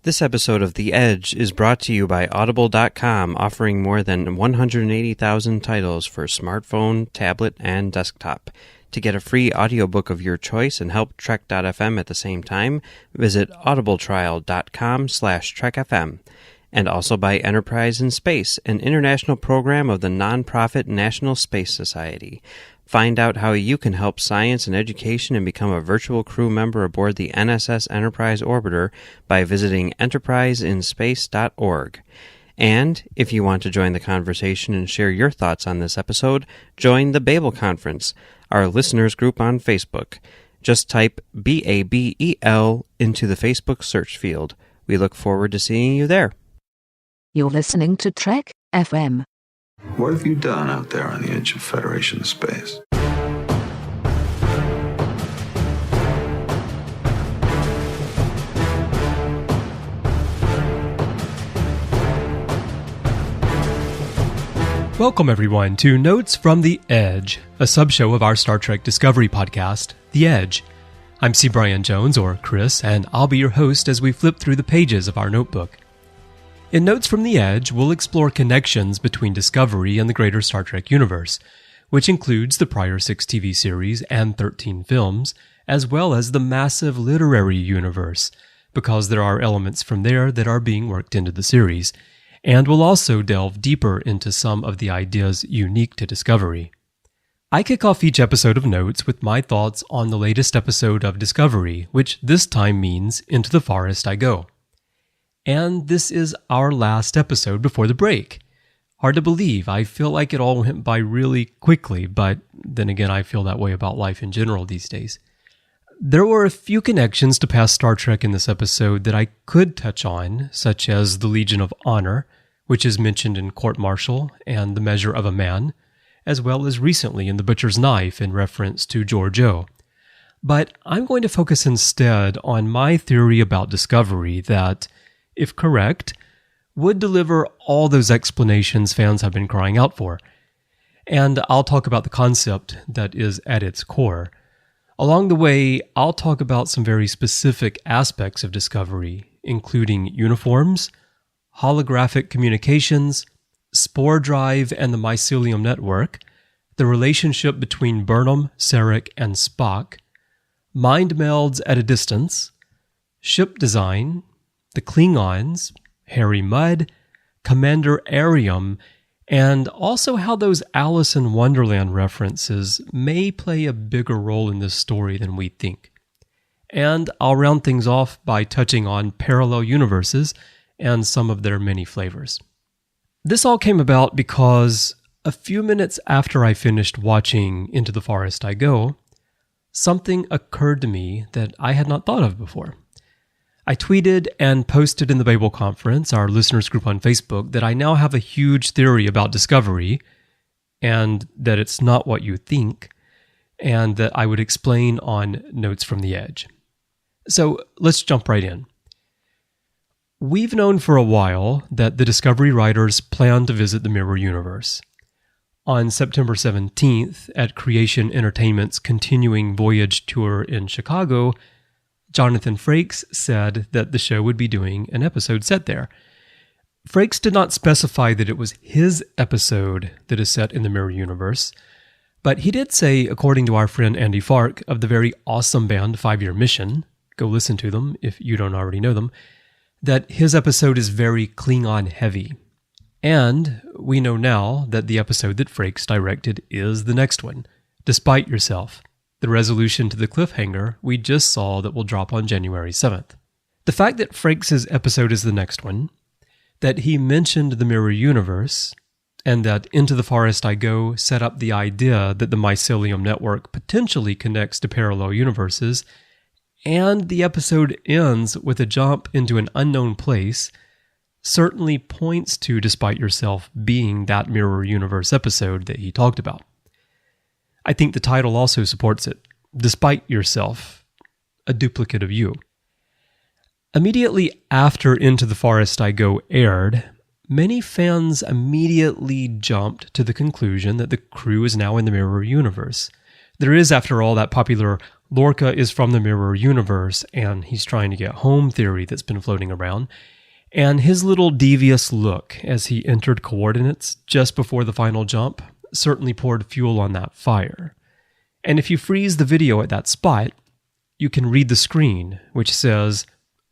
This episode of The Edge is brought to you by Audible.com, offering more than 180,000 titles for smartphone, tablet, and desktop. To get a free audiobook of your choice and help Trek.fm at the same time, visit audibletrial.com/trekfm. And also by Enterprise in Space, an international program of the nonprofit National Space Society. Find out how you can help science and education and become a virtual crew member aboard the NSS Enterprise Orbiter by visiting enterpriseinspace.org. And if you want to join the conversation and share your thoughts on this episode, join the Babel Conference, our listeners group on Facebook. Just type BABEL into the Facebook search field. We look forward to seeing you there. You're listening to Trek FM. What have you done out there on the edge of Federation space? Welcome everyone to Notes from the Edge, a subshow of our Star Trek Discovery podcast, The Edge. I'm C Bryan Jones, or Chris, and I'll be your host as we flip through the pages of our notebook. In Notes from the Edge, we'll explore connections between Discovery and the greater Star Trek universe, which includes the prior 6 TV series and 13 films, as well as the massive literary universe, because there are elements from there that are being worked into the series, and we'll also delve deeper into some of the ideas unique to Discovery. I kick off each episode of Notes with my thoughts on the latest episode of Discovery, which this time means Into the Forest I Go. And this is our last episode before the break. Hard to believe. I feel like it all went by really quickly, but then again, I feel that way about life in general these days. There were a few connections to past Star Trek in this episode that I could touch on, such as the Legion of Honor, which is mentioned in Court Martial and The Measure of a Man, as well as recently in The Butcher's Knife in reference to Georgiou. But I'm going to focus instead on my theory about Discovery that, if correct, would deliver all those explanations fans have been crying out for. And I'll talk about the concept that is at its core. Along the way, I'll talk about some very specific aspects of Discovery, including uniforms, holographic communications, spore drive and the mycelium network, the relationship between Burnham, Sarek, and Spock, mind melds at a distance, ship design, the Klingons, Harry Mudd, Commander Arium, and also how those Alice in Wonderland references may play a bigger role in this story than we think. And I'll round things off by touching on parallel universes and some of their many flavors. This all came about because a few minutes after I finished watching Into the Forest I Go, something occurred to me that I had not thought of before. I tweeted and posted in the Babel Conference, our listeners group on Facebook, that I now have a huge theory about Discovery, and that it's not what you think, and that I would explain on Notes from the Edge. So let's jump right in. We've known for a while that the Discovery writers plan to visit the Mirror Universe. On September 17th, at Creation Entertainment's continuing voyage tour in Chicago, Jonathan Frakes said that the show would be doing an episode set there. Frakes did not specify that it was his episode that is set in the Mirror Universe, but he did say, according to our friend Andy Fark of the very awesome band 5 Year Mission, go listen to them if you don't already know them, that his episode is very Klingon heavy. And we know now that the episode that Frakes directed is the next one, Despite Yourself, the resolution to the cliffhanger we just saw that will drop on January 7th. The fact that Frakes' episode is the next one, that he mentioned the Mirror Universe, and that Into the Forest I Go set up the idea that the mycelium network potentially connects to parallel universes, and the episode ends with a jump into an unknown place, certainly points to Despite Yourself being that Mirror Universe episode that he talked about. I think the title also supports it. Despite Yourself, a duplicate of you. Immediately after Into the Forest I Go aired, many fans immediately jumped to the conclusion that the crew is now in the Mirror Universe, There is, after all, that popular Lorca is from the mirror universe, and he's trying to get home theory that's been floating around. And his little devious look as he entered coordinates just before the final jump certainly poured fuel on that fire. And if you freeze the video at that spot, you can read the screen, which says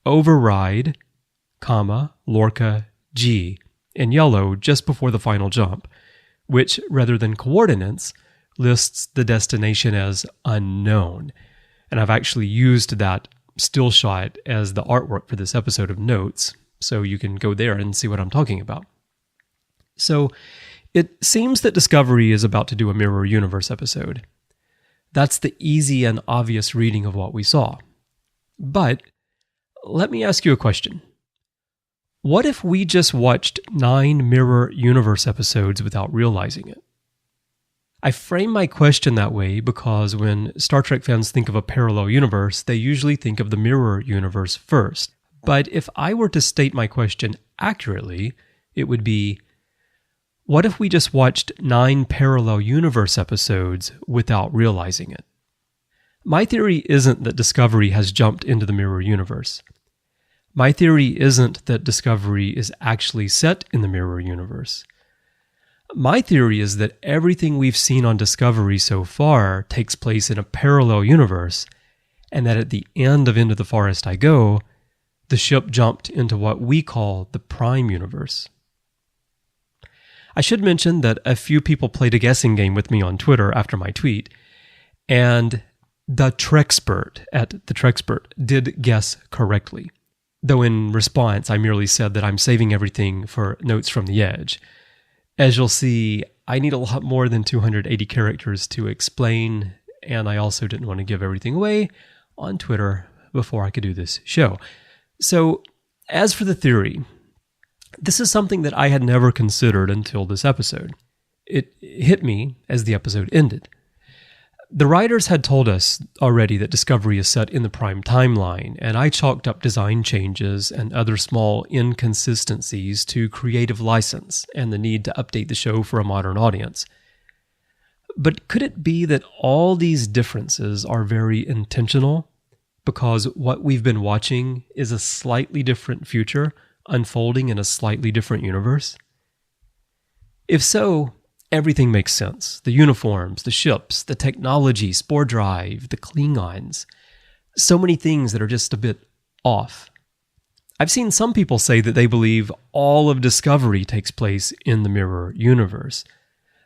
override, Lorca G in yellow just before the final jump, which, rather than coordinates, lists the destination as unknown. And I've actually used that still shot as the artwork for this episode of Notes, so you can go there and see what I'm talking about. So it seems that Discovery is about to do a Mirror Universe episode. That's the easy and obvious reading of what we saw. But let me ask you a question. What if we just watched 9 Mirror Universe episodes without realizing it? I frame my question that way because when Star Trek fans think of a parallel universe, they usually think of the Mirror Universe first. But if I were to state my question accurately, it would be, what if we just watched 9 parallel universe episodes without realizing it? My theory isn't that Discovery has jumped into the Mirror Universe. My theory isn't that Discovery is actually set in the Mirror Universe. My theory is that everything we've seen on Discovery so far takes place in a parallel universe, and that at the end of Into the Forest I Go, the ship jumped into what we call the Prime Universe. I should mention that a few people played a guessing game with me on Twitter after my tweet, and the Trekspert at the Trekspert did guess correctly, though in response I merely said that I'm saving everything for Notes from the Edge. As you'll see, I need a lot more than 280 characters to explain, and I also didn't want to give everything away on Twitter before I could do this show. So, as for the theory, this is something that I had never considered until this episode. It hit me as the episode ended. The writers had told us already that Discovery is set in the Prime timeline, and I chalked up design changes and other small inconsistencies to creative license and the need to update the show for a modern audience. But could it be that all these differences are very intentional? Because what we've been watching is a slightly different future unfolding in a slightly different universe? If so, everything makes sense. The uniforms, the ships, the technology, Spore Drive, the Klingons. So many things that are just a bit off. I've seen some people say that they believe all of Discovery takes place in the Mirror Universe.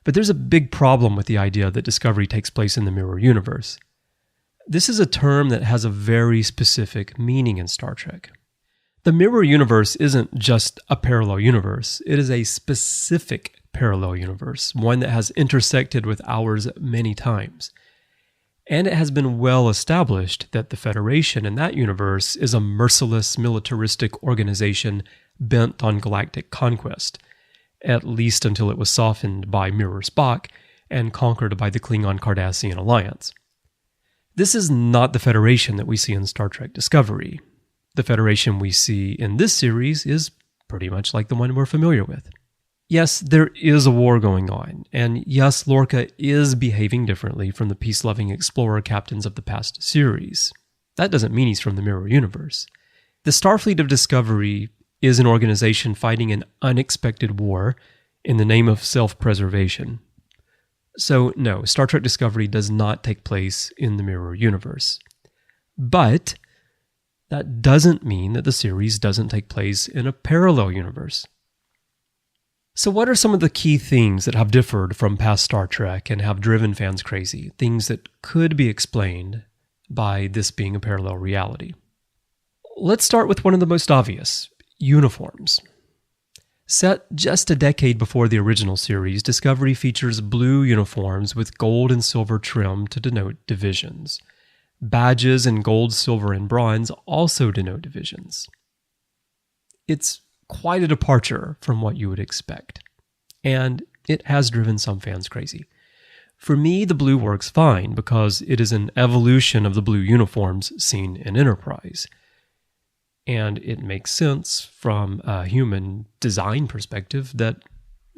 But there's a big problem with the idea that Discovery takes place in the Mirror Universe. This is a term that has a very specific meaning in Star Trek. The Mirror Universe isn't just a parallel universe. It is a specific parallel universe, one that has intersected with ours many times. And it has been well established that the Federation in that universe is a merciless militaristic organization bent on galactic conquest, at least until it was softened by Mirror Spock and conquered by the Klingon-Cardassian alliance. This is not the Federation that we see in Star Trek Discovery. The Federation we see in this series is pretty much like the one we're familiar with. Yes, there is a war going on, and yes, Lorca is behaving differently from the peace-loving explorer captains of the past series. That doesn't mean he's from the Mirror Universe. The Starfleet of Discovery is an organization fighting an unexpected war in the name of self-preservation. So no, Star Trek Discovery does not take place in the Mirror Universe. But that doesn't mean that the series doesn't take place in a parallel universe. So what are some of the key things that have differed from past Star Trek and have driven fans crazy? Things that could be explained by this being a parallel reality. Let's start with one of the most obvious, uniforms. Set just a decade before the original series, Discovery features blue uniforms with gold and silver trim to denote divisions. Badges in gold, silver, and bronze also denote divisions. It's quite a departure from what you would expect, and it has driven some fans crazy. For me, the blue works fine because it is an evolution of the blue uniforms seen in Enterprise. And it makes sense from a human design perspective that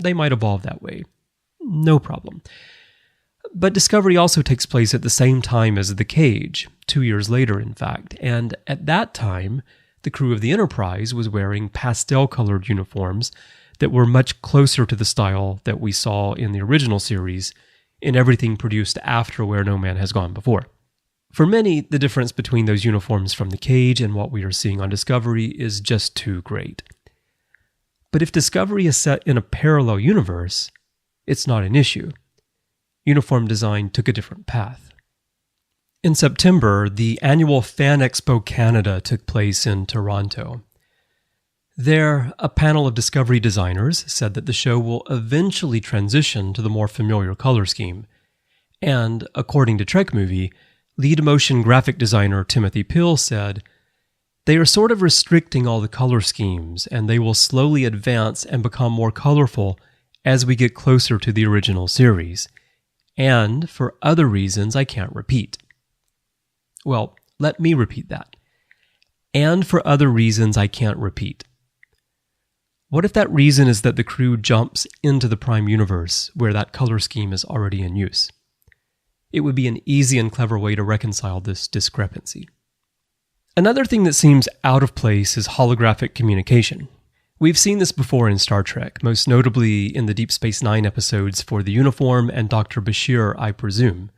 they might evolve that way. No problem. But Discovery also takes place at the same time as The Cage, 2 years later, in fact, and at that time, the crew of the Enterprise was wearing pastel-colored uniforms that were much closer to the style that we saw in the original series in everything produced after Where No Man Has Gone Before. For many, the difference between those uniforms from The Cage and what we are seeing on Discovery is just too great. But if Discovery is set in a parallel universe, it's not an issue. Uniform design took a different path. In September, the annual Fan Expo Canada took place in Toronto. There, a panel of Discovery designers said that the show will eventually transition to the more familiar color scheme. And, according to Trek Movie, lead motion graphic designer Timothy Pill said, "They are sort of restricting all the color schemes, and they will slowly advance and become more colorful as we get closer to the original series. And for other reasons I can't repeat." Well, let me repeat that. And for other reasons I can't repeat. What if that reason is that the crew jumps into the Prime Universe where that color scheme is already in use? It would be an easy and clever way to reconcile this discrepancy. Another thing that seems out of place is holographic communication. We've seen this before in Star Trek, most notably in the Deep Space Nine episodes for the Uniform and Dr. Bashir, I presume.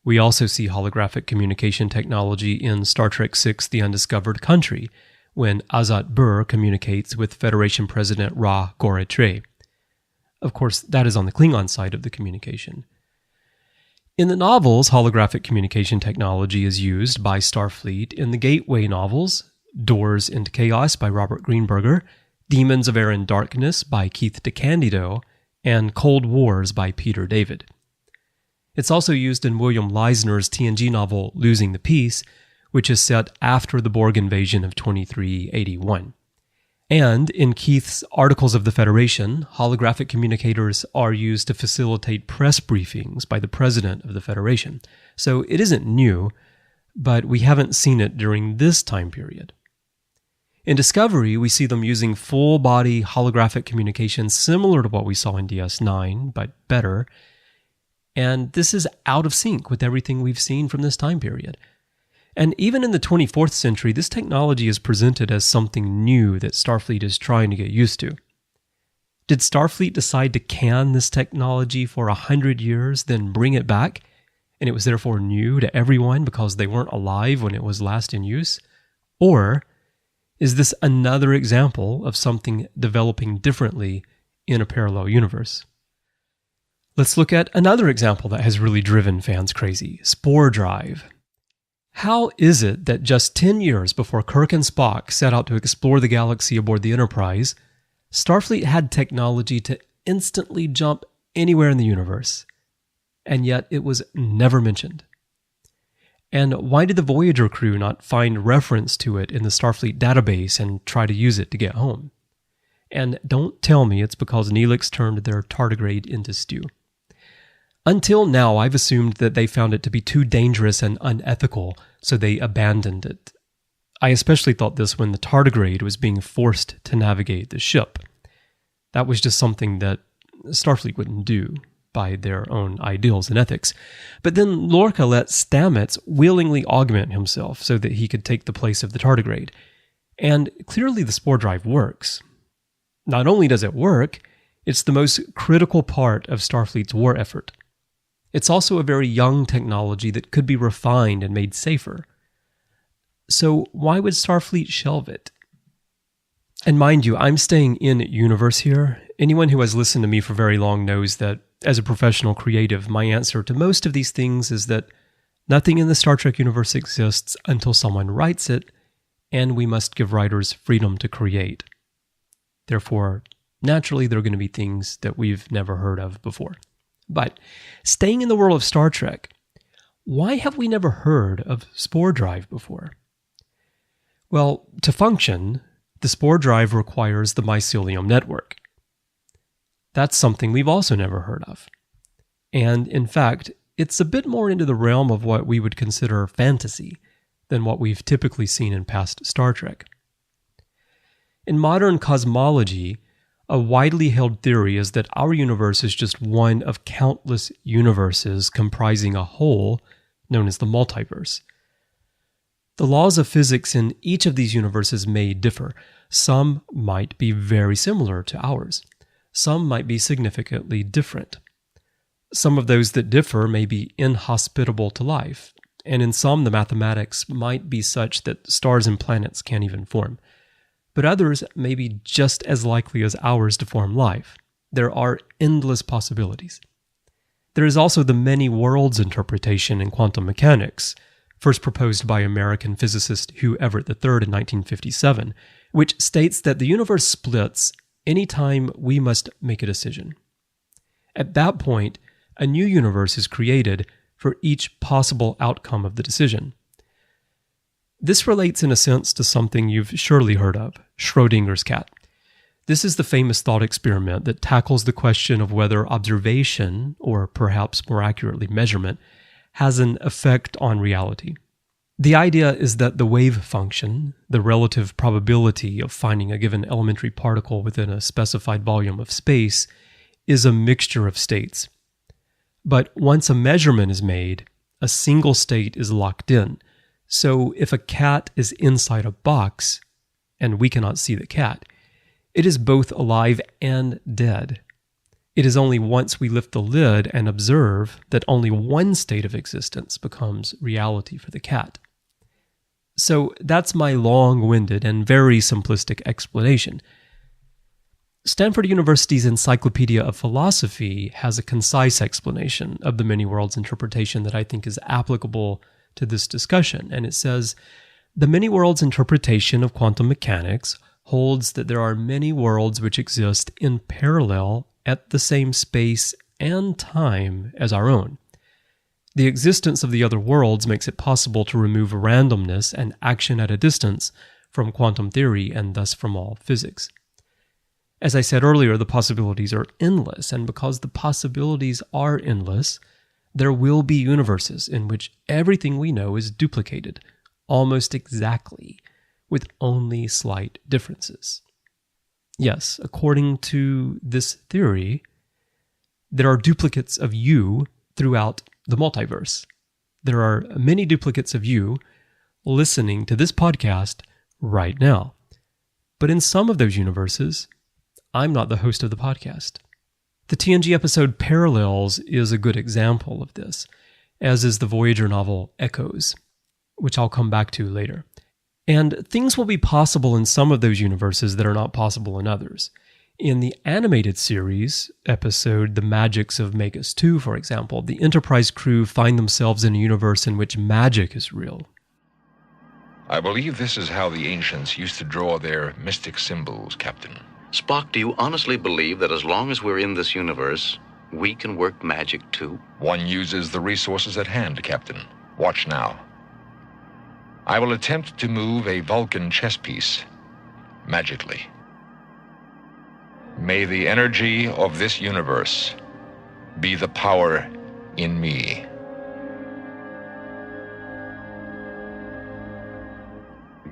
We also see holographic communication technology in Star Trek VI: The Undiscovered Country, when Azat Bur communicates with Federation President Ra Goretre. Of course, that is on the Klingon side of the communication. In the novels, holographic communication technology is used by Starfleet in the Gateway novels, Doors into Chaos by Robert Greenberger, Demons of Air and Darkness by Keith DeCandido, and Cold Wars by Peter David. It's also used in William Leisner's TNG novel Losing the Peace, which is set after the Borg invasion of 2381. And in Keith's Articles of the Federation, holographic communicators are used to facilitate press briefings by the President of the Federation. So it isn't new, but we haven't seen it during this time period. In Discovery, we see them using full-body holographic communication similar to what we saw in DS9, but better. And this is out of sync with everything we've seen from this time period. And even in the 24th century, this technology is presented as something new that Starfleet is trying to get used to. Did Starfleet decide to can this technology for 100 years, then bring it back, and it was therefore new to everyone because they weren't alive when it was last in use? Or is this another example of something developing differently in a parallel universe? Let's look at another example that has really driven fans crazy: Spore Drive. How is it that just 10 years before Kirk and Spock set out to explore the galaxy aboard the Enterprise, Starfleet had technology to instantly jump anywhere in the universe, and yet it was never mentioned? And why did the Voyager crew not find reference to it in the Starfleet database and try to use it to get home? And don't tell me it's because Neelix turned their tardigrade into stew. Until now, I've assumed that they found it to be too dangerous and unethical, so they abandoned it. I especially thought this when the tardigrade was being forced to navigate the ship. That was just something that Starfleet wouldn't do by their own ideals and ethics. But then Lorca let Stamets willingly augment himself so that he could take the place of the tardigrade. And clearly the Spore Drive works. Not only does it work, it's the most critical part of Starfleet's war effort. It's also a very young technology that could be refined and made safer. So why would Starfleet shelve it? And mind you, I'm staying in universe here. Anyone who has listened to me for very long knows that as a professional creative, my answer to most of these things is that nothing in the Star Trek universe exists until someone writes it, and we must give writers freedom to create. Therefore, naturally, there are going to be things that we've never heard of before. But staying in the world of Star Trek, why have we never heard of Spore Drive before? Well, to function, the Spore Drive requires the mycelium network. That's something we've also never heard of. And in fact, it's a bit more into the realm of what we would consider fantasy than what we've typically seen in past Star Trek. In modern cosmology, A widely held theory is that our universe is just one of countless universes comprising a whole known as the multiverse. The laws of physics in each of these universes may differ. Some might be very similar to ours. Some might be significantly different. Some of those that differ may be inhospitable to life, and in some the mathematics might be such that stars and planets can't even form. But others may be just as likely as ours to form life. There are endless possibilities. There is also the many worlds interpretation in quantum mechanics, first proposed by American physicist Hugh Everett III in 1957, which states that the universe splits any time we must make a decision. At that point, a new universe is created for each possible outcome of the decision. This relates in a sense to something you've surely heard of, Schrödinger's cat. This is the famous thought experiment that tackles the question of whether observation, or perhaps more accurately measurement, has an effect on reality. The idea is that the wave function, the relative probability of finding a given elementary particle within a specified volume of space, is a mixture of states. But once a measurement is made, a single state is locked in. So if a cat is inside a box, and we cannot see the cat, it is both alive and dead. It is only once we lift the lid and observe that only one state of existence becomes reality for the cat. So that's my long-winded and very simplistic explanation. Stanford University's Encyclopedia of Philosophy has a concise explanation of the many worlds interpretation that I think is applicable to this discussion, and it says, "The many worlds interpretation of quantum mechanics holds that there are many worlds which exist in parallel at the same space and time as our own. The existence of the other worlds makes it possible to remove randomness and action at a distance from quantum theory and thus from all physics. As I said earlier, the possibilities are endless, and because the possibilities are endless, there will be universes in which everything we know is duplicated, almost exactly, with only slight differences." Yes, according to this theory, there are duplicates of you throughout the multiverse. There are many duplicates of you listening to this podcast right now. But in some of those universes, I'm not the host of the podcast. The TNG episode Parallels is a good example of this, as is the Voyager novel Echoes, which I'll come back to later. And things will be possible in some of those universes that are not possible in others. In the animated series episode The Magics of Magus 2, for example, the Enterprise crew find themselves in a universe in which magic is real. "I believe this is how the ancients used to draw their mystic symbols, Captain." Spock, do you honestly believe that as long as we're in this universe, we can work magic too? One uses the resources at hand, Captain. Watch now. I will attempt to move a Vulcan chess piece magically. May the energy of this universe be the power in me.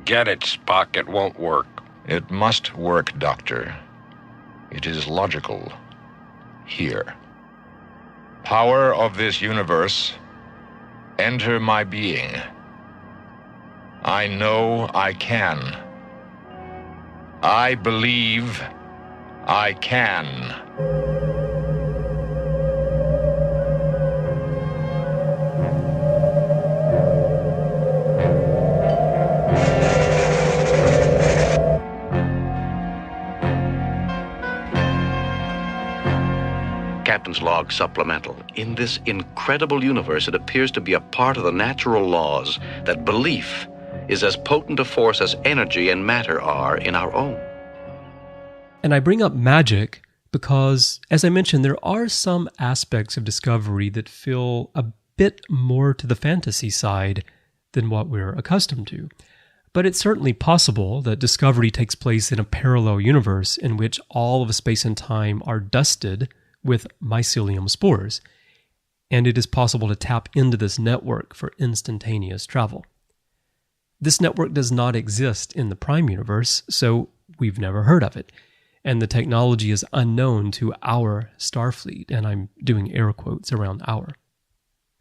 Get it, Spock. It won't work. It must work, Doctor. It is logical. Here. Power of this universe, enter my being. I know I can. I believe I can. Captain's Log Supplemental. In this incredible universe, it appears to be a part of the natural laws that belief is as potent a force as energy and matter are in our own. And I bring up magic because, as I mentioned, there are some aspects of Discovery that feel a bit more to the fantasy side than what we're accustomed to. But it's certainly possible that Discovery takes place in a parallel universe in which all of space and time are dusted with mycelium spores, and it is possible to tap into this network for instantaneous travel. This network does not exist in the Prime universe, so we've never heard of it. and the technology is unknown to our Starfleet, and I'm doing air quotes around our.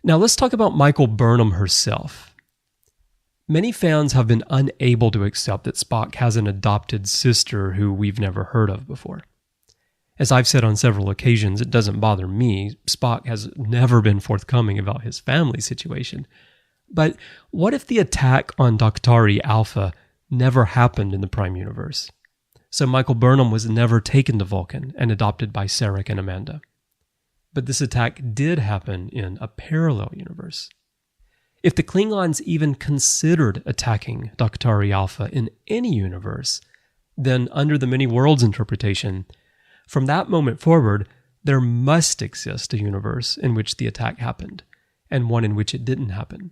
Now let's talk about Michael Burnham herself. Many fans have been unable to accept that Spock has an adopted sister who we've never heard of before. As I've said on several occasions, it doesn't bother me. Spock has never been forthcoming about his family situation. But what if the attack on Daktari Alpha never happened in the Prime Universe? So Michael Burnham was never taken to Vulcan and adopted by Sarek and Amanda. But this attack did happen in a parallel universe. If the Klingons even considered attacking Daktari Alpha in any universe, then under the Many Worlds interpretation, from that moment forward, there must exist a universe in which the attack happened, and one in which it didn't happen.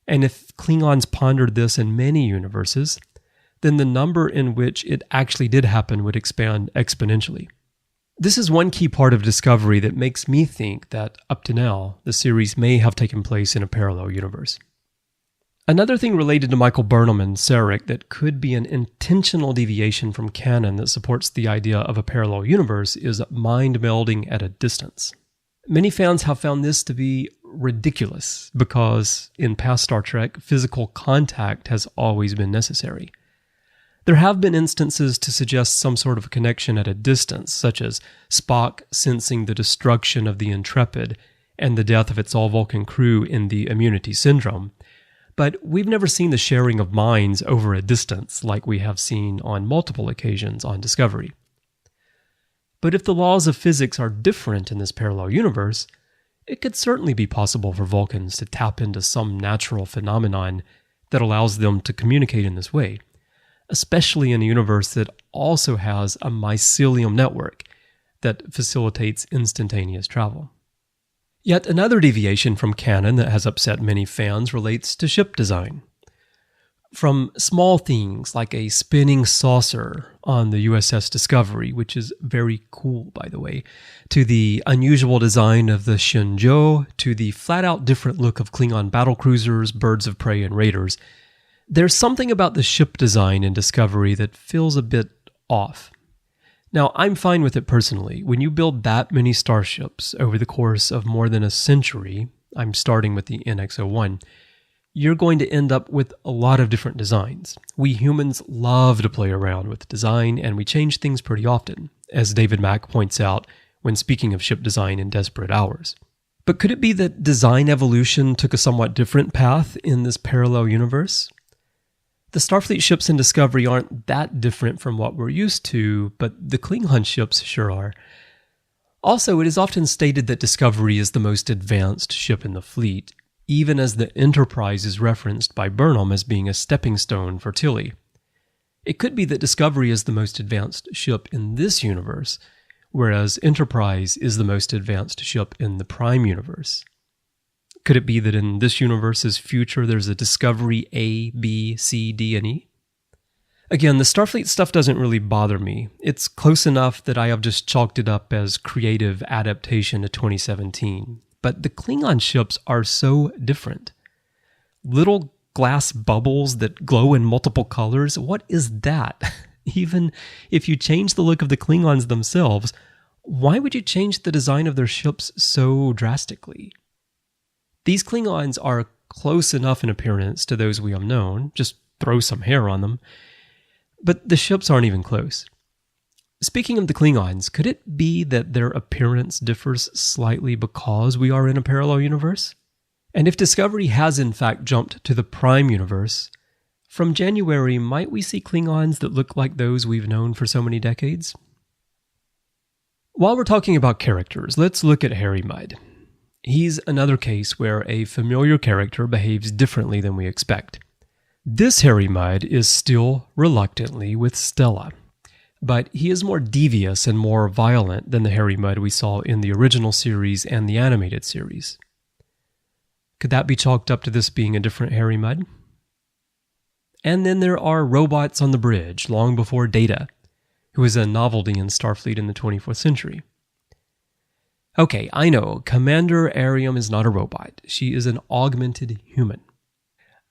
And if Klingons pondered this in many universes, then the number in which it actually did happen would expand exponentially. This is one key part of Discovery that makes me think that, up to now, the series may have taken place in a parallel universe. Another thing related to Michael Burnham and Sarek that could be an intentional deviation from canon that supports the idea of a parallel universe is mind melding at a distance. Many fans have found this to be ridiculous because, in past Star Trek, physical contact has always been necessary. There have been instances to suggest some sort of connection at a distance, such as Spock sensing the destruction of the Intrepid and the death of its all-Vulcan crew in the Immunity Syndrome, but we've never seen the sharing of minds over a distance like we have seen on multiple occasions on Discovery. But if the laws of physics are different in this parallel universe, it could certainly be possible for Vulcans to tap into some natural phenomenon that allows them to communicate in this way, especially in a universe that also has a mycelium network that facilitates instantaneous travel. Yet another deviation from canon that has upset many fans relates to ship design. From small things like a spinning saucer on the USS Discovery, which is very cool, by the way, to the unusual design of the Shenzhou, to the flat-out different look of Klingon battlecruisers, birds of prey, and raiders, there's something about the ship design in Discovery that feels a bit off. Now, I'm fine with it personally. When you build that many starships over the course of more than a century, I'm starting with the NX-01, you're going to end up with a lot of different designs. We humans love to play around with design, and we change things pretty often, as David Mack points out when speaking of ship design in Desperate Hours. But could it be that design evolution took a somewhat different path in this parallel universe? The Starfleet ships in Discovery aren't that different from what we're used to, but the Klingon ships sure are. Also, it is often stated that Discovery is the most advanced ship in the fleet, even as the Enterprise is referenced by Burnham as being a stepping stone for Tilly. It could be that Discovery is the most advanced ship in this universe, whereas Enterprise is the most advanced ship in the Prime universe. Could it be that in this universe's future there's a Discovery A, B, C, D, and E? Again, the Starfleet stuff doesn't really bother me. It's close enough that I have just chalked it up as creative adaptation to 2017. But the Klingon ships are so different. Little glass bubbles that glow in multiple colors, what is that? Even if you change the look of the Klingons themselves, why would you change the design of their ships so drastically? These Klingons are close enough in appearance to those we have known, just throw some hair on them, but the ships aren't even close. Speaking of the Klingons, could it be that their appearance differs slightly because we are in a parallel universe? And if Discovery has in fact jumped to the Prime universe, from January might we see Klingons that look like those we've known for so many decades? While we're talking about characters, let's look at Harry Mudd. He's another case where a familiar character behaves differently than we expect. This Harry Mudd is still reluctantly with Stella, but he is more devious and more violent than the Harry Mudd we saw in the original series and the animated series. Could that be chalked up to this being a different Harry Mudd? And then there are robots on the bridge long before Data, who is a novelty in Starfleet in the 24th century. Okay, I know, Commander Ariam is not a robot. She is an augmented human.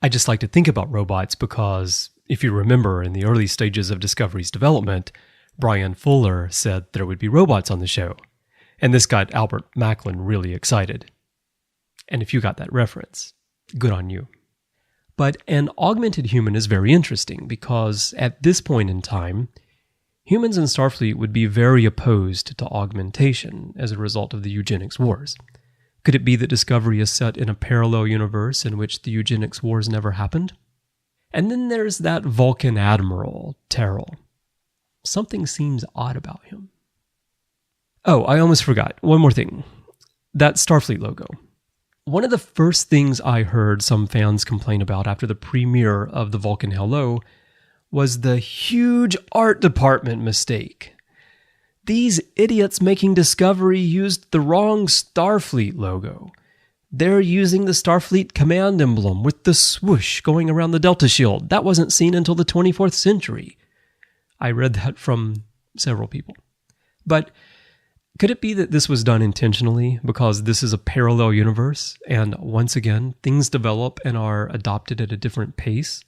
I just like to think about robots because, if you remember in the early stages of Discovery's development, Brian Fuller said there would be robots on the show, and this got Albert Macklin really excited. And if you got that reference, good on you. But an augmented human is very interesting because at this point in time, humans in Starfleet would be very opposed to augmentation as a result of the eugenics wars. Could it be that Discovery is set in a parallel universe in which the eugenics wars never happened? And then there's that Vulcan admiral, Terrell. Something seems odd about him. Oh, I almost forgot. One more thing. That Starfleet logo. One of the first things I heard some fans complain about after the premiere of the Vulcan Hello was the huge art department mistake. These idiots making Discovery used the wrong Starfleet logo. They're using the Starfleet command emblem with the swoosh going around the Delta Shield. That wasn't seen until the 24th century. I read that from several people. But could it be that this was done intentionally because this is a parallel universe and once again, things develop and are adopted at a different pace?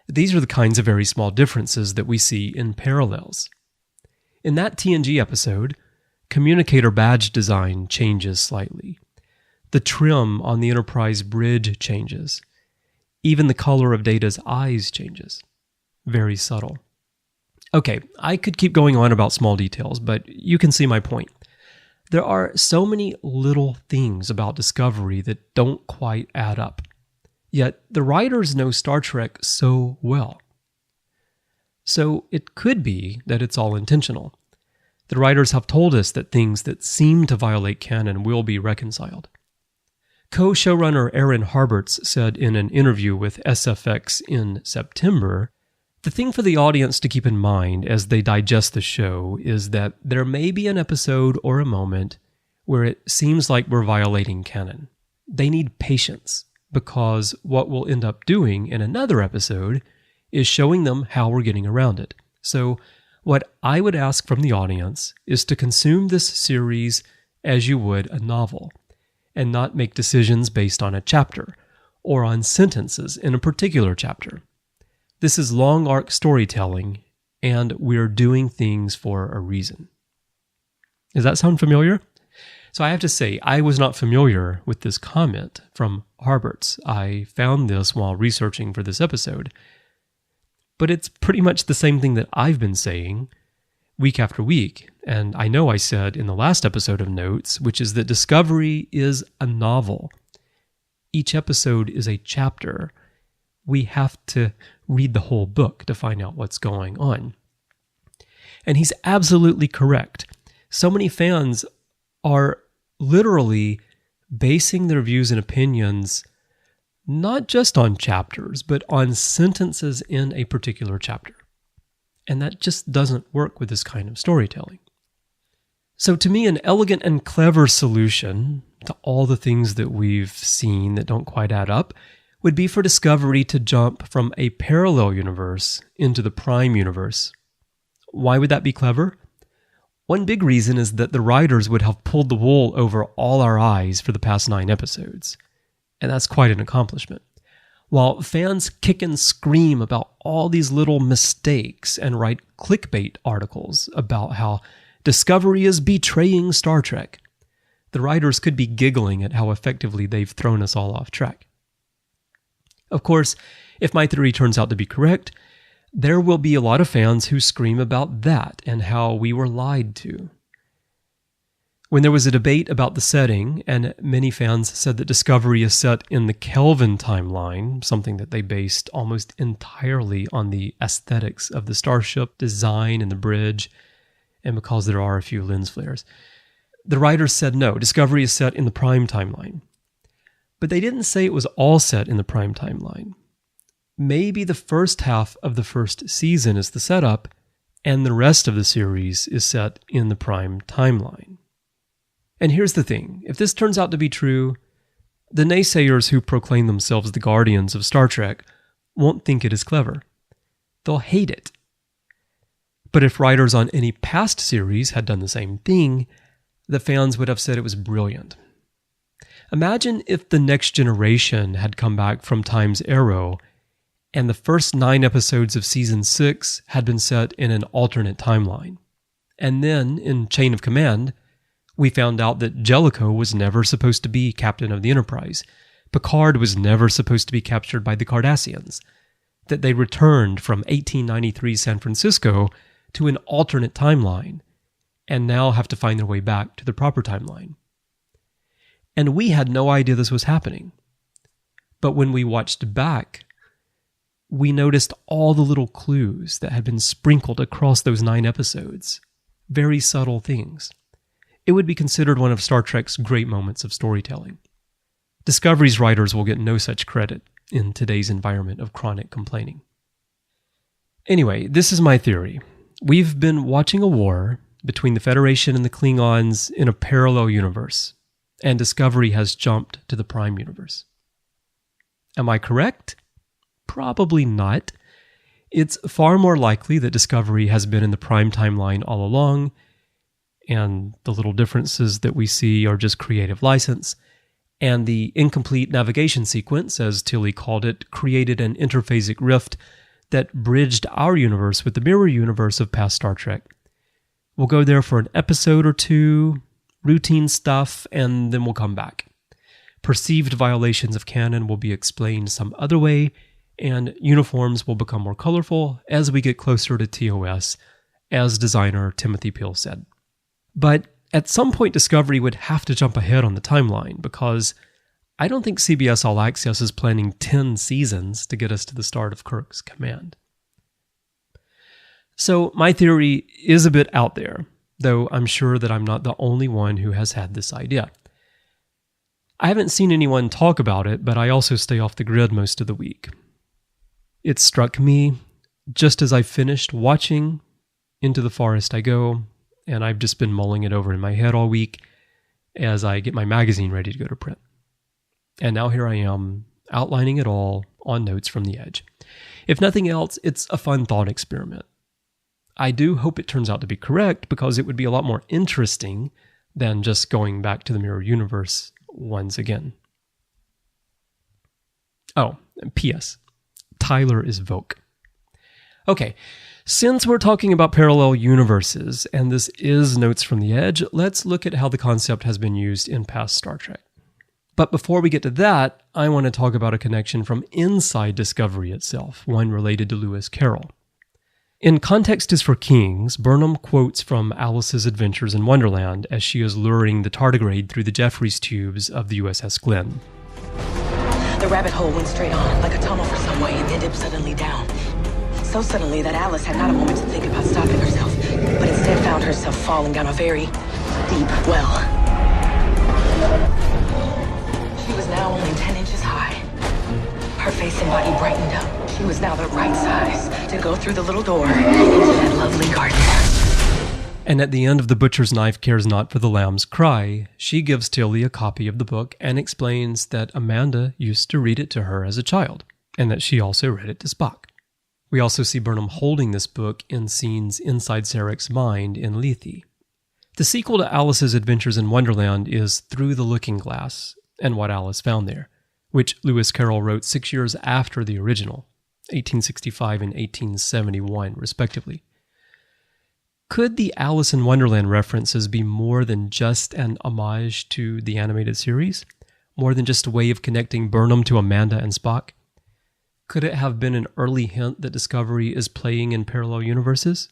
These are the kinds of very small differences that we see in parallels. In that TNG episode, communicator badge design changes slightly. The trim on the Enterprise bridge changes. Even the color of Data's eyes changes. Very subtle. Okay, I could keep going on about small details, but you can see my point. There are so many little things about Discovery that don't quite add up. Yet the writers know Star Trek so well. So it could be that it's all intentional. The writers have told us that things that seem to violate canon will be reconciled. Co-showrunner Aaron Harberts said in an interview with SFX in September, the thing for the audience to keep in mind as they digest the show is that there may be an episode or a moment where it seems like we're violating canon. They need patience, because what we'll end up doing in another episode is showing them how we're getting around it. So what I would ask from the audience is to consume this series as you would a novel, and not make decisions based on a chapter or on sentences in a particular chapter. This is long arc storytelling, and we're doing things for a reason. Does that sound familiar? So I have to say, I was not familiar with this comment from Harberts. I found this while researching for this episode. But it's pretty much the same thing that I've been saying week after week. And I know I said in the last episode of Notes, which is that Discovery is a novel. Each episode is a chapter. We have to read the whole book to find out what's going on. And he's absolutely correct. So many fans are literally basing their views and opinions not just on chapters, but on sentences in a particular chapter. And that just doesn't work with this kind of storytelling. So to me, an elegant and clever solution to all the things that we've seen that don't quite add up would be for Discovery to jump from a parallel universe into the Prime universe. Why would that be clever? One big reason is that the writers would have pulled the wool over all our eyes for the past 9 episodes. And that's quite an accomplishment. While fans kick and scream about all these little mistakes and write clickbait articles about how Discovery is betraying Star Trek, the writers could be giggling at how effectively they've thrown us all off track. Of course, if my theory turns out to be correct, there will be a lot of fans who scream about that and how we were lied to. When there was a debate about the setting, and many fans said that Discovery is set in the Kelvin timeline, something that they based almost entirely on the aesthetics of the starship design and the bridge, and because there are a few lens flares, the writers said no, Discovery is set in the Prime timeline. But they didn't say it was all set in the Prime timeline. Maybe the first half of the first season is the setup, and the rest of the series is set in the Prime timeline. And here's the thing, if this turns out to be true, the naysayers who proclaim themselves the guardians of Star Trek won't think it is clever. They'll hate it. But if writers on any past series had done the same thing, the fans would have said it was brilliant. Imagine if the Next Generation had come back from Time's Arrow and the first 9 episodes of Season 6 had been set in an alternate timeline. And then, in Chain of Command, we found out that Jellicoe was never supposed to be captain of the Enterprise. Picard was never supposed to be captured by the Cardassians. That they returned from 1893 San Francisco to an alternate timeline, and now have to find their way back to the proper timeline. And we had no idea this was happening. But when we watched back, we noticed all the little clues that had been sprinkled across those 9 episodes. Very subtle things. It would be considered one of Star Trek's great moments of storytelling. Discovery's writers will get no such credit in today's environment of chronic complaining. Anyway, this is my theory. We've been watching a war between the Federation and the Klingons in a parallel universe, and Discovery has jumped to the Prime universe. Am I correct? Probably not. It's far more likely that Discovery has been in the Prime timeline all along, and the little differences that we see are just creative license, and the incomplete navigation sequence, as Tilly called it, created an interphasic rift that bridged our universe with the mirror universe of past Star Trek. We'll go there for an episode or 2, routine stuff, and then we'll come back. Perceived violations of canon will be explained some other way, and uniforms will become more colorful as we get closer to TOS, as designer Timothy Peel said. But at some point, Discovery would have to jump ahead on the timeline, because I don't think CBS All Access is planning 10 seasons to get us to the start of Kirk's command. So my theory is a bit out there, though I'm sure that I'm not the only one who has had this idea. I haven't seen anyone talk about it, but I also stay off the grid most of the week. It struck me just as I finished watching Into the Forest I Go, and I've just been mulling it over in my head all week as I get my magazine ready to go to print. And now here I am, outlining it all on Notes from the Edge. If nothing else, it's a fun thought experiment. I do hope it turns out to be correct, because it would be a lot more interesting than just going back to the mirror universe once again. Oh, and P.S. Tyler is Voke. Okay, since we're talking about parallel universes, and this is Notes from the Edge, let's look at how the concept has been used in past Star Trek. But before we get to that, I want to talk about a connection from inside Discovery itself, one related to Lewis Carroll. In Context is for Kings, Burnham quotes from Alice's Adventures in Wonderland as she is luring the tardigrade through the Jeffries tubes of the USS Glenn. The rabbit hole went straight on, like a tunnel for some way, and ended suddenly down. So suddenly that Alice had not a moment to think about stopping herself, but instead found herself falling down a very deep well. She was now only 10 inches high. Her face and body brightened up. She was now the right size to go through the little door into that lovely garden. And at the end of The Butcher's Knife Cares Not for the Lamb's Cry, she gives Tilly a copy of the book and explains that Amanda used to read it to her as a child, and that she also read it to Spock. We also see Burnham holding this book in scenes inside Sarek's mind in Lethe. The sequel to Alice's Adventures in Wonderland is Through the Looking Glass, and What Alice Found There, which Lewis Carroll wrote 6 years after the original, 1865 and 1871, respectively. Could the Alice in Wonderland references be more than just an homage to the animated series? More than just a way of connecting Burnham to Amanda and Spock? Could it have been an early hint that Discovery is playing in parallel universes?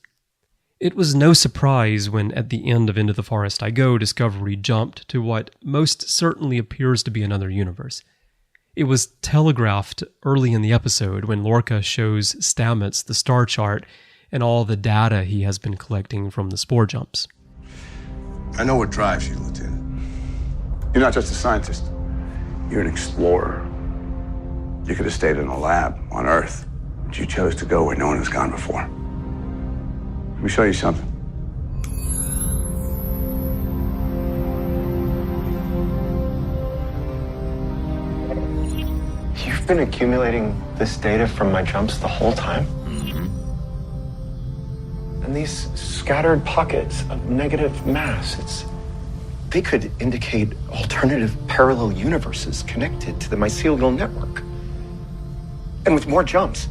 It was no surprise when, at the end of Into the Forest I Go, Discovery jumped to what most certainly appears to be another universe. It was telegraphed early in the episode when Lorca shows Stamets the star chart and all the data he has been collecting from the spore jumps. I know what drives you, Lieutenant. You're not just a scientist. You're an explorer. You could have stayed in a lab on Earth, but you chose to go where no one has gone before. Let me show you something. You've been accumulating this data from my jumps the whole time? And these scattered pockets of negative mass, they could indicate alternative parallel universes connected to the mycelial network. And with more jumps,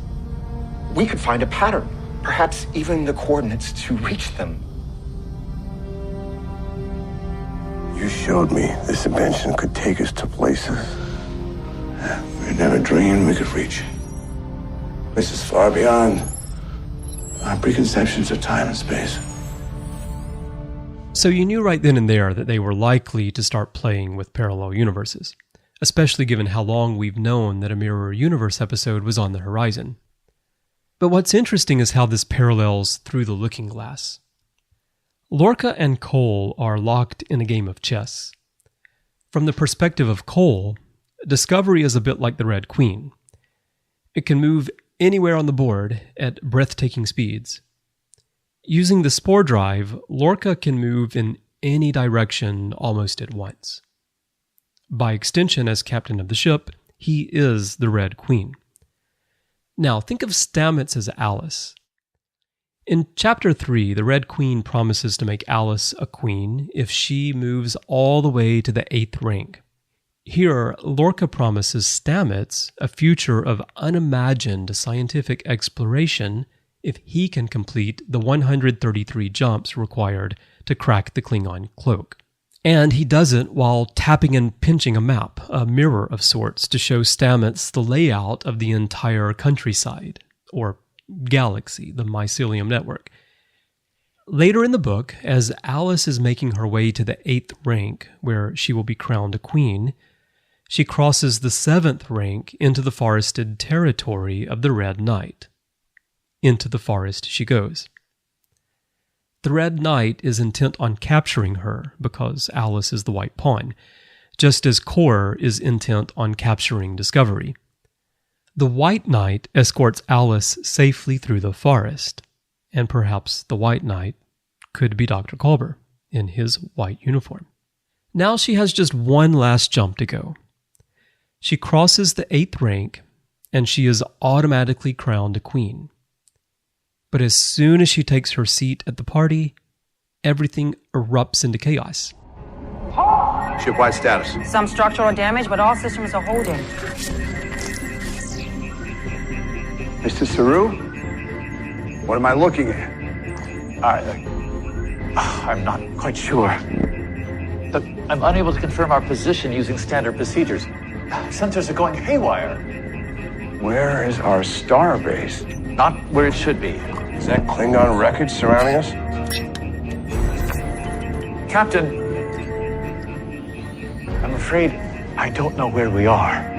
we could find a pattern, perhaps even the coordinates to reach them. You showed me this invention could take us to places we never dreamed we could reach. Places far beyond our preconceptions of time and space. So you knew right then and there that they were likely to start playing with parallel universes, especially given how long we've known that a Mirror Universe episode was on the horizon. But what's interesting is how this parallels Through the Looking Glass. Lorca and Cole are locked in a game of chess. From the perspective of Cole, Discovery is a bit like the Red Queen. It can move anywhere on the board at breathtaking speeds. Using the spore drive, Lorca can move in any direction almost at once. By extension, as captain of the ship, he is the Red Queen. Now, think of Stamets as Alice. In Chapter 3, the Red Queen promises to make Alice a queen if she moves all the way to the 8th rank. Here, Lorca promises Stamets a future of unimagined scientific exploration if he can complete the 133 jumps required to crack the Klingon cloak. And he does it while tapping and pinching a map, a mirror of sorts, to show Stamets the layout of the entire countryside, or galaxy, the mycelium network. Later in the book, as Alice is making her way to the 8th rank, where she will be crowned a queen, she crosses the 7th rank into the forested territory of the Red Knight. Into the forest she goes. The Red Knight is intent on capturing her because Alice is the white pawn, just as Kor is intent on capturing Discovery. The White Knight escorts Alice safely through the forest, and perhaps the White Knight could be Dr. Culber in his white uniform. Now she has just one last jump to go. She crosses the 8th rank, and she is automatically crowned a queen. But as soon as she takes her seat at the party, everything erupts into chaos. Ship-wide status. Some structural damage, but all systems are holding. Mr. Saru? What am I looking at? I'm not quite sure. But I'm unable to confirm our position using standard procedures. Sensors are going haywire. Where is our star base? Not where it should be. Is that Klingon wreckage surrounding us? Captain, I'm afraid I don't know where we are.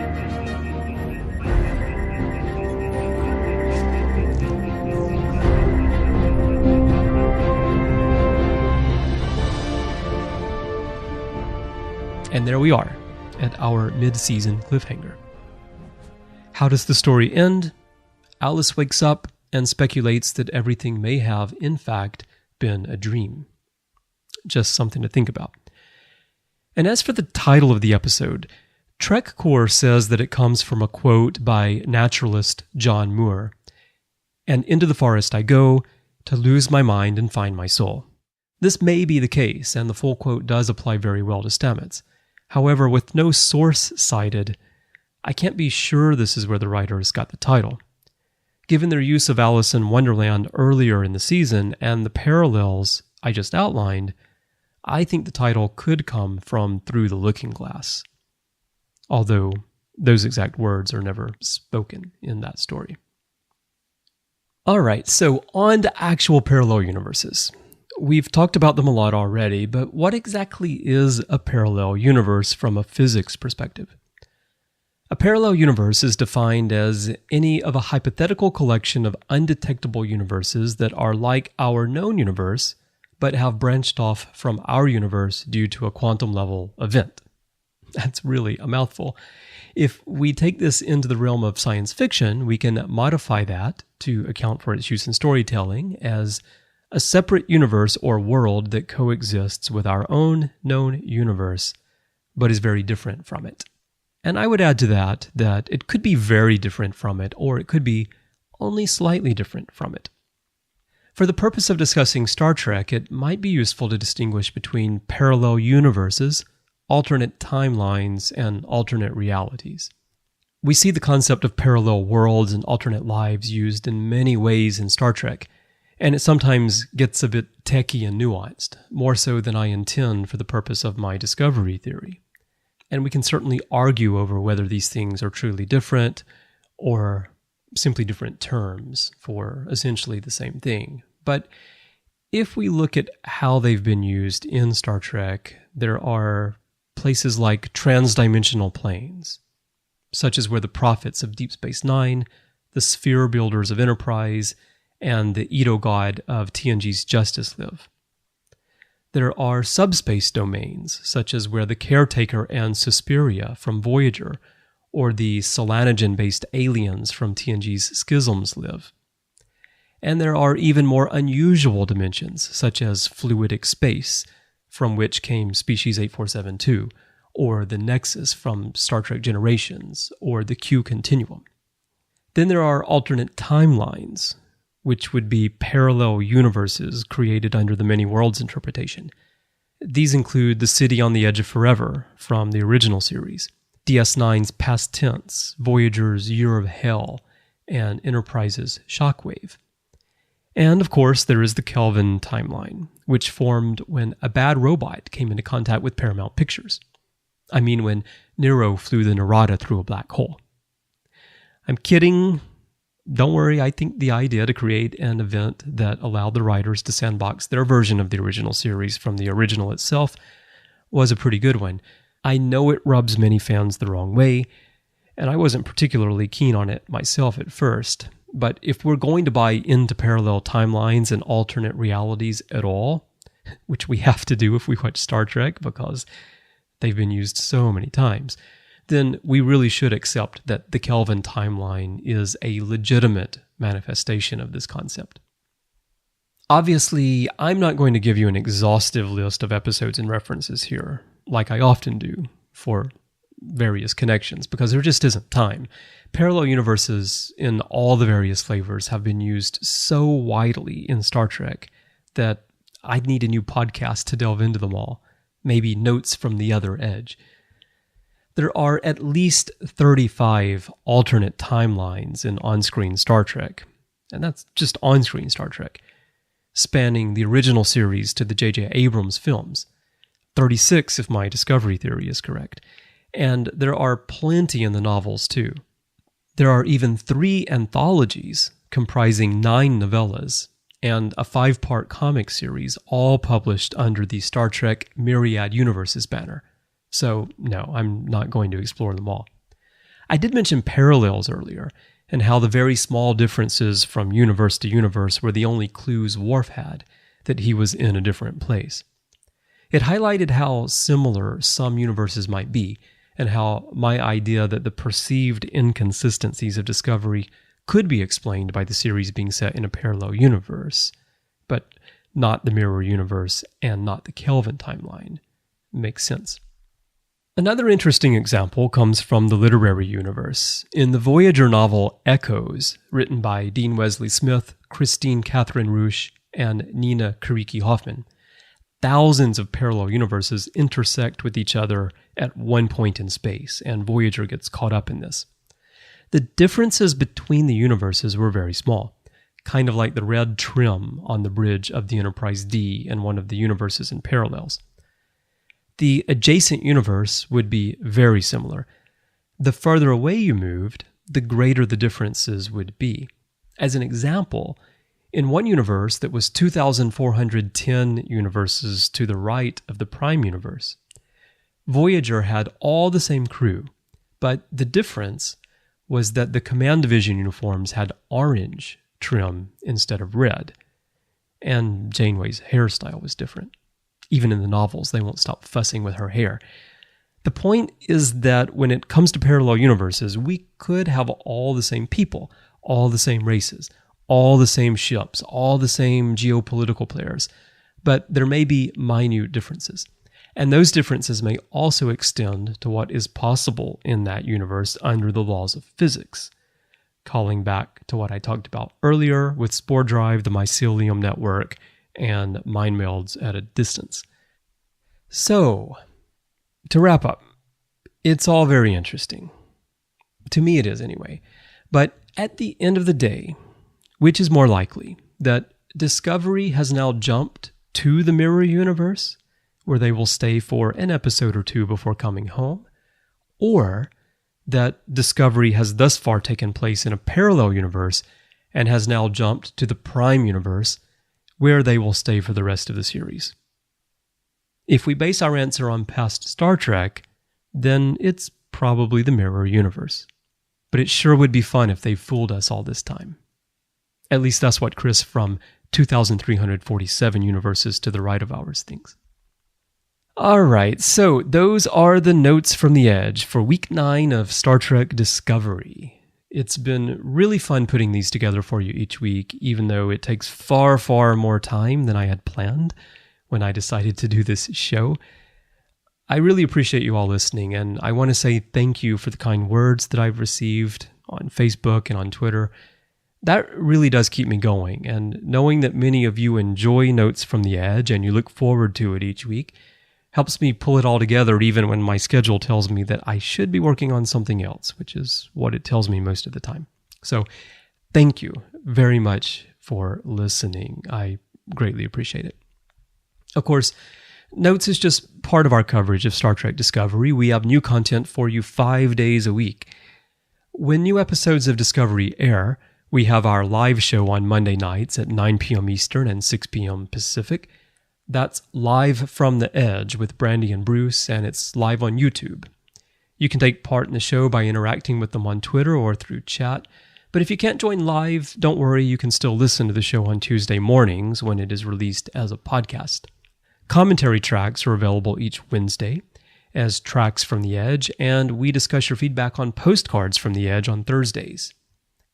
And there we are, at our mid-season cliffhanger. How does the story end? Alice wakes up and speculates that everything may have, in fact, been a dream. Just something to think about. And as for the title of the episode, TrekCore says that it comes from a quote by naturalist John Muir. And into the forest I go, to lose my mind and find my soul. This may be the case, and the full quote does apply very well to Stamets. However, with no source cited, I can't be sure this is where the writers got the title. Given their use of Alice in Wonderland earlier in the season and the parallels I just outlined, I think the title could come from Through the Looking Glass. Although those exact words are never spoken in that story. Alright, so on to actual parallel universes. We've talked about them a lot already, but what exactly is a parallel universe from a physics perspective? A parallel universe is defined as any of a hypothetical collection of undetectable universes that are like our known universe, but have branched off from our universe due to a quantum level event. That's really a mouthful. If we take this into the realm of science fiction, we can modify that to account for its use in storytelling as a separate universe or world that coexists with our own known universe, but is very different from it. And I would add to that it could be very different from it, or it could be only slightly different from it. For the purpose of discussing Star Trek, it might be useful to distinguish between parallel universes, alternate timelines, and alternate realities. We see the concept of parallel worlds and alternate lives used in many ways in Star Trek, and it sometimes gets a bit techy and nuanced, more so than I intend for the purpose of my discovery theory. And we can certainly argue over whether these things are truly different or simply different terms for essentially the same thing. But if we look at how they've been used in Star Trek, there are places like transdimensional planes, such as where the prophets of Deep Space Nine, the sphere builders of Enterprise, and the Edo god of TNG's Justice live. There are subspace domains, such as where the Caretaker and Suspiria from Voyager, or the Solanogen-based aliens from TNG's Schisms live. And there are even more unusual dimensions, such as fluidic space, from which came Species 8472, or the Nexus from Star Trek Generations, or the Q Continuum. Then there are alternate timelines, which would be parallel universes created under the Many Worlds interpretation. These include the City on the Edge of Forever from the original series, DS9's Past Tense, Voyager's Year of Hell, and Enterprise's Shockwave. And of course, there is the Kelvin timeline, which formed when a bad robot came into contact with Paramount Pictures. I mean, when Nero flew the Narada through a black hole. I'm kidding. Don't worry, I think the idea to create an event that allowed the writers to sandbox their version of the original series from the original itself was a pretty good one. I know it rubs many fans the wrong way, and I wasn't particularly keen on it myself at first. But if we're going to buy into parallel timelines and alternate realities at all, which we have to do if we watch Star Trek because they've been used so many times, then we really should accept that the Kelvin timeline is a legitimate manifestation of this concept. Obviously, I'm not going to give you an exhaustive list of episodes and references here, like I often do for various connections, because there just isn't time. Parallel universes in all the various flavors have been used so widely in Star Trek that I'd need a new podcast to delve into them all, maybe Notes from the Other Edge. There are at least 35 alternate timelines in on-screen Star Trek, and that's just on-screen Star Trek, spanning the original series to the J.J. Abrams films. 36 if my discovery theory is correct. And there are plenty in the novels too. There are even 3 anthologies comprising 9 novellas and a 5-part comic series, all published under the Star Trek Myriad Universes banner. So, no, I'm not going to explore them all. I did mention parallels earlier, and how the very small differences from universe to universe were the only clues Worf had that he was in a different place. It highlighted how similar some universes might be, and how my idea that the perceived inconsistencies of Discovery could be explained by the series being set in a parallel universe, but not the mirror universe and not the Kelvin timeline, makes sense. Another interesting example comes from the literary universe. In the Voyager novel Echoes, written by Dean Wesley Smith, Christine Catherine Rusch, and Nina Kiriki Hoffman, thousands of parallel universes intersect with each other at one point in space, and Voyager gets caught up in this. The differences between the universes were very small, kind of like the red trim on the bridge of the Enterprise D in one of the universes in Parallels. The adjacent universe would be very similar. The farther away you moved, the greater the differences would be. As an example, in one universe that was 2,410 universes to the right of the Prime universe, Voyager had all the same crew, but the difference was that the Command Division uniforms had orange trim instead of red, and Janeway's hairstyle was different. Even in the novels, they won't stop fussing with her hair. The point is that when it comes to parallel universes, we could have all the same people, all the same races, all the same ships, all the same geopolitical players, but there may be minute differences. And those differences may also extend to what is possible in that universe under the laws of physics, calling back to what I talked about earlier with Spore Drive, the mycelium network, and mind melds at a distance. So, to wrap up, it's all very interesting. To me it is anyway. But at the end of the day, which is more likely, that Discovery has now jumped to the mirror universe, where they will stay for an episode or two before coming home, or that Discovery has thus far taken place in a parallel universe and has now jumped to the Prime universe, where they will stay for the rest of the series. If we base our answer on past Star Trek, then it's probably the mirror universe. But it sure would be fun if they fooled us all this time. At least that's what Chris from 2,347 universes to the right of ours thinks. Alright, so those are the notes from the Edge for Week 9 of Star Trek Discovery. It's been really fun putting these together for you each week, even though it takes far, far more time than I had planned when I decided to do this show. I really appreciate you all listening, and I want to say thank you for the kind words that I've received on Facebook and on Twitter. That really does keep me going, and knowing that many of you enjoy Notes from the Edge and you look forward to it each week helps me pull it all together even when my schedule tells me that I should be working on something else, which is what it tells me most of the time. So thank you very much for listening. I greatly appreciate it. Of course, Notes is just part of our coverage of Star Trek Discovery. We have new content for you 5 days a week. When new episodes of Discovery air, we have our live show on Monday nights at 9 p.m. Eastern and 6 p.m. Pacific. That's Live from the Edge with Brandy and Bruce, and it's live on YouTube. You can take part in the show by interacting with them on Twitter or through chat. But if you can't join live, don't worry, you can still listen to the show on Tuesday mornings when it is released as a podcast. Commentary tracks are available each Wednesday as Tracks from the Edge, and we discuss your feedback on Postcards from the Edge on Thursdays.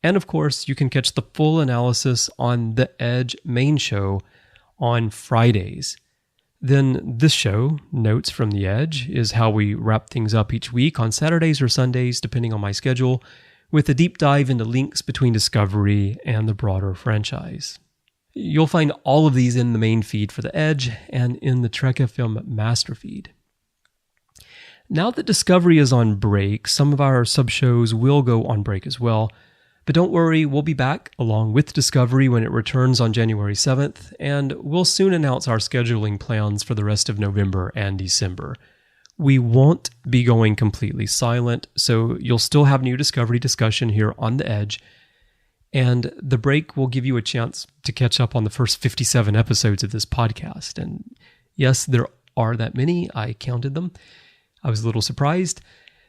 And of course, you can catch the full analysis on the Edge main show on Fridays. Then this show, Notes from the Edge, is how we wrap things up each week on Saturdays or Sundays, depending on my schedule, with a deep dive into links between Discovery and the broader franchise. You'll find all of these in the main feed for the Edge and in the Trek FM master feed. Now that Discovery is on break, some of our sub-shows will go on break as well. But don't worry, we'll be back along with Discovery when it returns on January 7th, and we'll soon announce our scheduling plans for the rest of November and December. We won't be going completely silent, so you'll still have new Discovery discussion here on The Edge, and the break will give you a chance to catch up on the first 57 episodes of this podcast. And yes, there are that many. I counted them. I was a little surprised.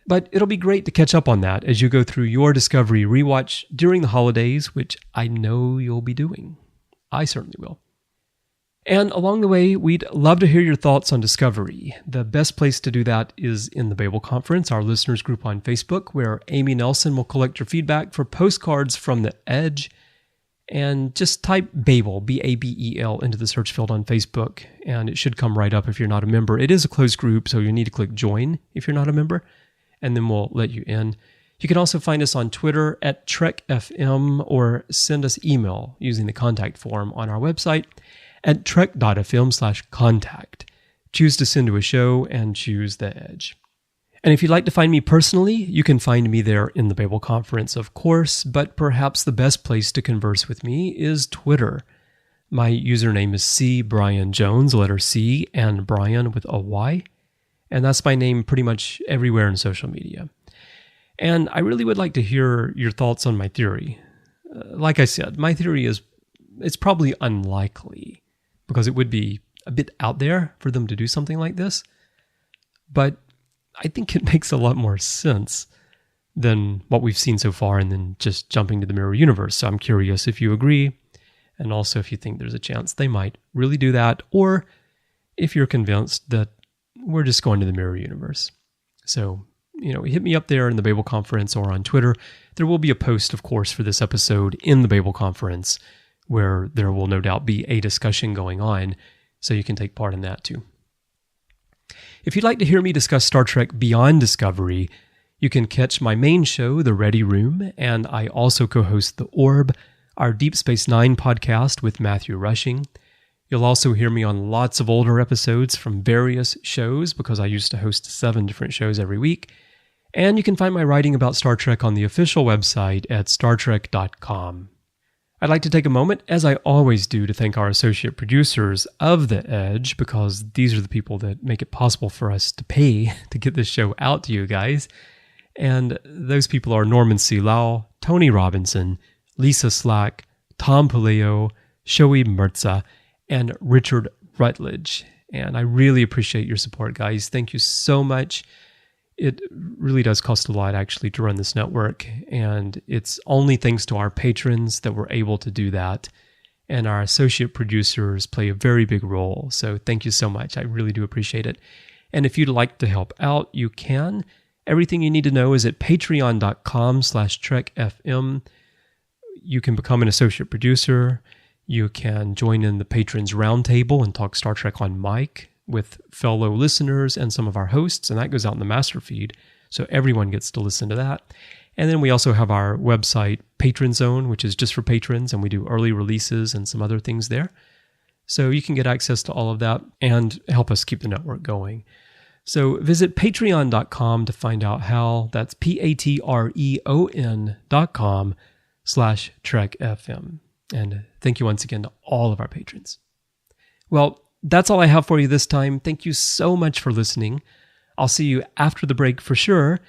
But it'll be great to catch up on that as you go through your Discovery rewatch during the holidays, which I know you'll be doing. I certainly will. And along the way, we'd love to hear your thoughts on Discovery. The best place to do that is in the Babel Conference, our listeners group on Facebook, where Amy Nelson will collect your feedback for Postcards from the Edge. And just type Babel, B-A-B-E-L, into the search field on Facebook, and it should come right up if you're not a member. It is a closed group, so you need to click Join if you're not a member, and then we'll let you in. You can also find us on Twitter at TrekFM, or send us email using the contact form on our website at trek.fm/contact. Choose to send to a show and choose the Edge. And if you'd like to find me personally, you can find me there in the Babel Conference, of course, but perhaps the best place to converse with me is Twitter. My username is C Bryan Jones, letter C, and Bryan with a Y, and that's my name pretty much everywhere in social media. And I really would like to hear your thoughts on my theory. Like I said, my theory is it's probably unlikely, because it would be a bit out there for them to do something like this, but I think it makes a lot more sense than what we've seen so far and then just jumping to the mirror universe. So I'm curious if you agree, and also if you think there's a chance they might really do that, or if you're convinced that we're just going to the mirror universe. So, hit me up there in the Babel Conference or on Twitter. There will be a post, of course, for this episode in the Babel Conference, where there will no doubt be a discussion going on, so you can take part in that too. If you'd like to hear me discuss Star Trek Beyond Discovery, you can catch my main show, The Ready Room, and I also co-host The Orb, our Deep Space Nine podcast with Matthew Rushing. You'll also hear me on lots of older episodes from various shows, because I used to host 7 different shows every week. And you can find my writing about Star Trek on the official website at startrek.com. I'd like to take a moment, as I always do, to thank our associate producers of The Edge, because these are the people that make it possible for us to pay to get this show out to you guys. And those people are Norman C. Lau, Tony Robinson, Lisa Slack, Tom Puleo, Shoei Mirza, and Richard Rutledge. And I really appreciate your support, guys. Thank you so much. It really does cost a lot, actually, to run this network, and it's only thanks to our patrons that we're able to do that, and our associate producers play a very big role, so thank you so much. I really do appreciate it. And if you'd like to help out, you can. Everything you need to know is at patreon.com/trekfm. You can become an associate producer. You can join in the Patrons Roundtable and talk Star Trek on mic with fellow listeners and some of our hosts, and that goes out in the master feed, so everyone gets to listen to that. And then we also have our website, Patron Zone, which is just for patrons, and we do early releases and some other things there. So you can get access to all of that and help us keep the network going. So visit patreon.com to find out how. That's patreon.com/trekfm. And thank you once again to all of our patrons. Well, that's all I have for you this time. Thank you so much for listening. I'll see you after the break for sure.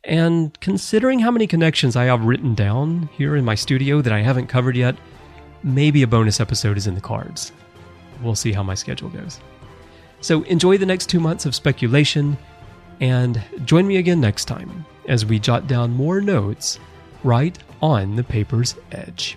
And considering how many connections I have written down here in my studio that I haven't covered yet, maybe a bonus episode is in the cards. We'll see how my schedule goes. So enjoy the next 2 months of speculation, and join me again next time as we jot down more notes right on the paper's edge.